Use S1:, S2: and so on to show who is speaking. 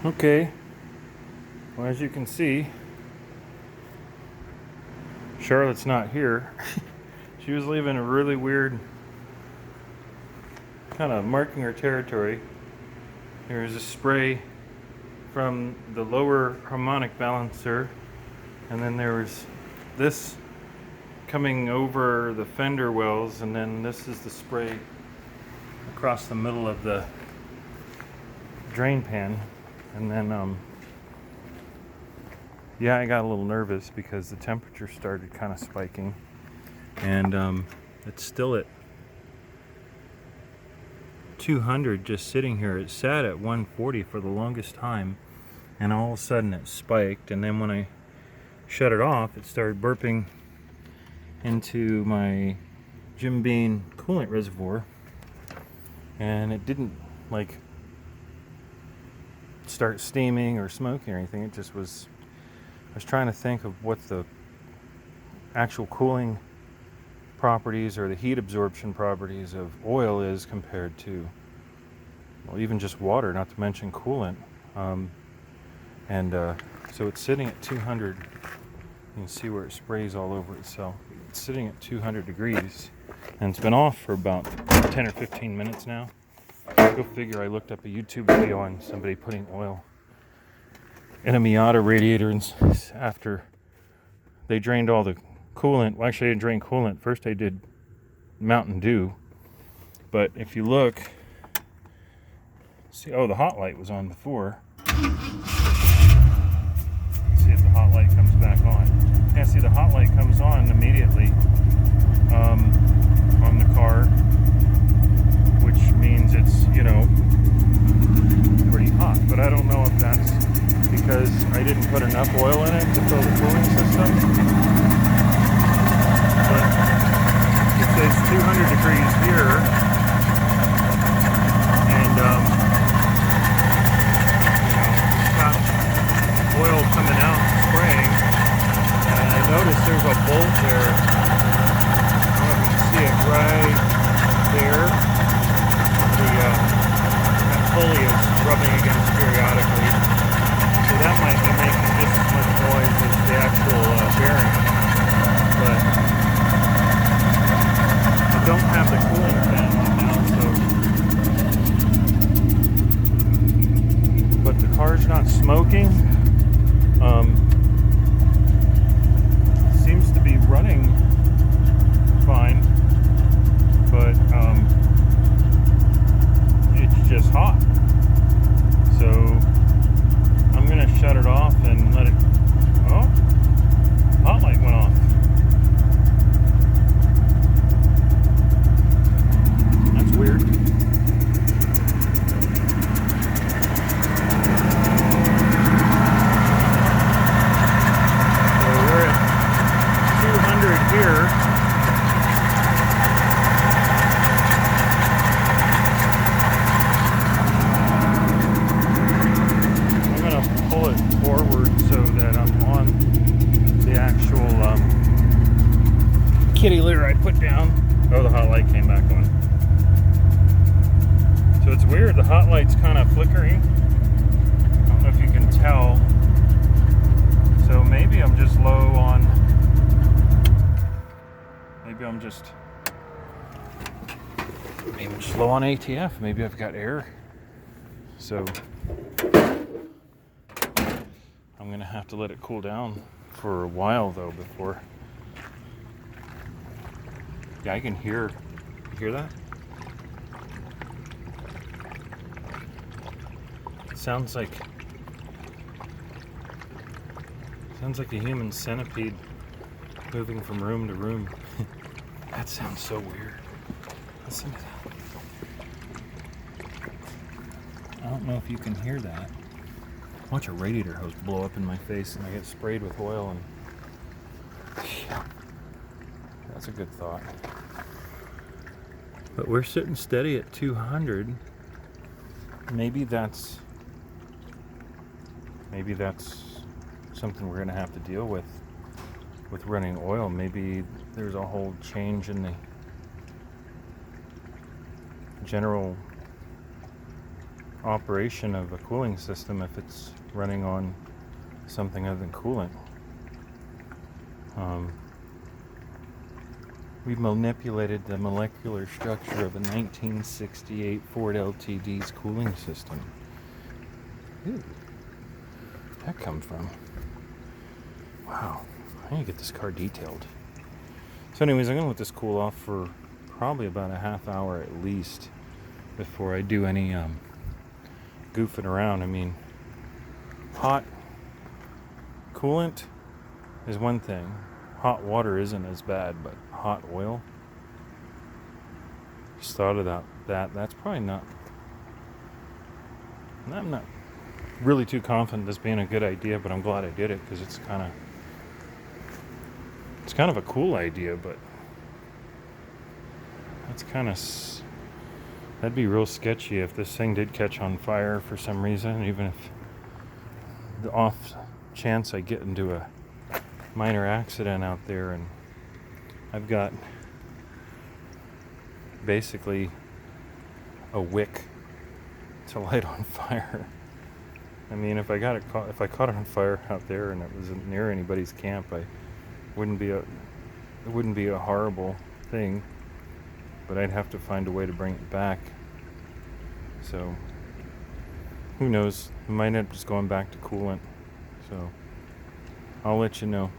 S1: Okay, well, as you can see, Charlotte's not here. She was leaving a really weird kind of marking her territory. There's a spray from the lower harmonic balancer, and then there was this coming over the fender wells, and then this is the spray across the middle of the drain pan. And then yeah, I got a little nervous because the temperature started kind of spiking, and it's still at 200 just sitting here. It sat at 140 for the longest time, and all of a sudden it spiked, and then when I shut it off, it started burping into my Jim Beam coolant reservoir, and it didn't like start steaming or smoking or anything. It just was, I was trying to think of what the actual cooling properties or the heat absorption properties of oil is compared to, well, even just water, not to mention coolant. So it's sitting at 200. You can see where it sprays all over itself. It's sitting at 200 degrees, and it's been off for about 10 or 15 minutes now. Go figure, I looked up a YouTube video on somebody putting oil in a Miata radiator after they drained all the coolant. Well, actually, they didn't drain coolant. First, they did Mountain Dew. But if you look, see, oh, the hot light was on before. See if the hot light comes back on. Yeah, see, the hot light comes on immediately on the car, which means it's, pretty hot. But I don't know if that's because I didn't put enough oil in it to fill the cooling system. But it says 200 degrees here, and got oil coming out, spraying, and I noticed there's a bolt there. I don't know if you can see it right there. That pulley is rubbing against periodically, so that might be making just as much noise as the actual bearing. But I don't have the cooling fan on now, so. But the car's not smoking. Seems to be running fine, but it's just hot. So I'm gonna shut it off and let it. Oh, hot light went off. That's weird. So we're at 200 here. Forward so that I'm on the actual kitty litter I put down. Oh, the hot light came back on. So it's weird, the hot light's kind of flickering. I don't know if you can tell. So maybe I'm just low on, maybe I'm just low on ATF. Maybe I've got air. So I'm gonna have to let it cool down for a while though before. Yeah, I can hear. You hear that? It sounds like a human centipede moving from room to room. That sounds so weird. Listen to that. I don't know if you can hear that. Watch a radiator hose blow up in my face and I get sprayed with oil, and that's a good thought. But we're sitting steady at 200. Maybe that's something we're gonna have to deal with running oil. Maybe there's a whole change in the general operation of a cooling system if it's running on something other than coolant. We manipulated the molecular structure of a 1968 Ford LTD's cooling system. Ooh, where'd that come from? Wow, I need to get this car detailed. So anyways, I'm going to let this cool off for probably about a half hour at least before I do any goofing around. I mean, hot coolant is one thing. Hot water isn't as bad, but hot oil, just thought about that. That's probably not, I'm not really too confident this being a good idea, but I'm glad I did it because it's kind of a cool idea, but that's that'd be real sketchy if this thing did catch on fire for some reason, even if the off chance I get into a minor accident out there and I've got basically a wick to light on fire. I mean, if I caught it on fire out there and it wasn't near anybody's camp, it wouldn't be a horrible thing, but I'd have to find a way to bring it back. So who knows? We might end up just going back to coolant. So I'll let you know.